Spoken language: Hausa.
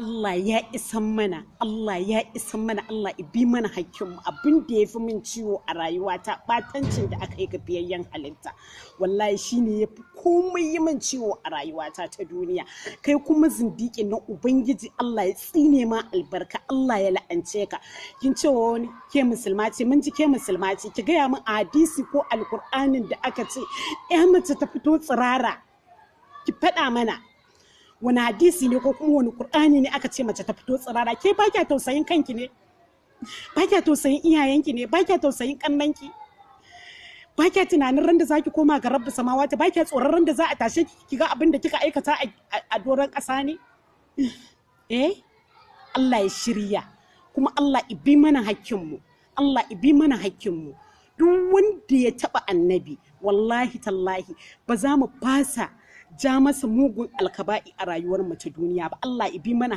Allah ya isan mana, Allah ya isan mana, Allah ibi mana hakkinmu. Abin da ya fi min ciwo a rayuwata batancin da aka yi ga biyayyen halitta, wallahi shine ya fi komai yi min ciwo a rayuwata ta duniya. Kai kuma zindiƙi na Ubangiji, Allah ya tsine ma albarka, Allah ya la'ance ka. Kin ce wani ke musulma ce, mun ji ke musulma ce, ki gaya min a hadisi ko alkur'anin da aka ce ya mace ta fito tsirara, ki faɗa mana wani hadisi ne ko kuma wani Qur'ani ne aka ce mace ta fito tsirara. Ke ba kya tausayin kanki ne, ba kya tausayin iyayenki ne, ba kya tausayin kannanki, ba kya tunanin ran da zaki koma ga Rabbu samawati, ba kya tsoron ran da za a tashe ki ga abin da kika aikata a doron ƙasa ne. Allah ya shirya, kuma Allah ibi mana hakkinmu, Allah ibi mana hakkinmu. Duk wanda ya taɓa annabi, wallahi tallahi ba za mu fasa ja masa mugun alkaba'i a rayuwar mu ta duniya ba. Allah ibi mana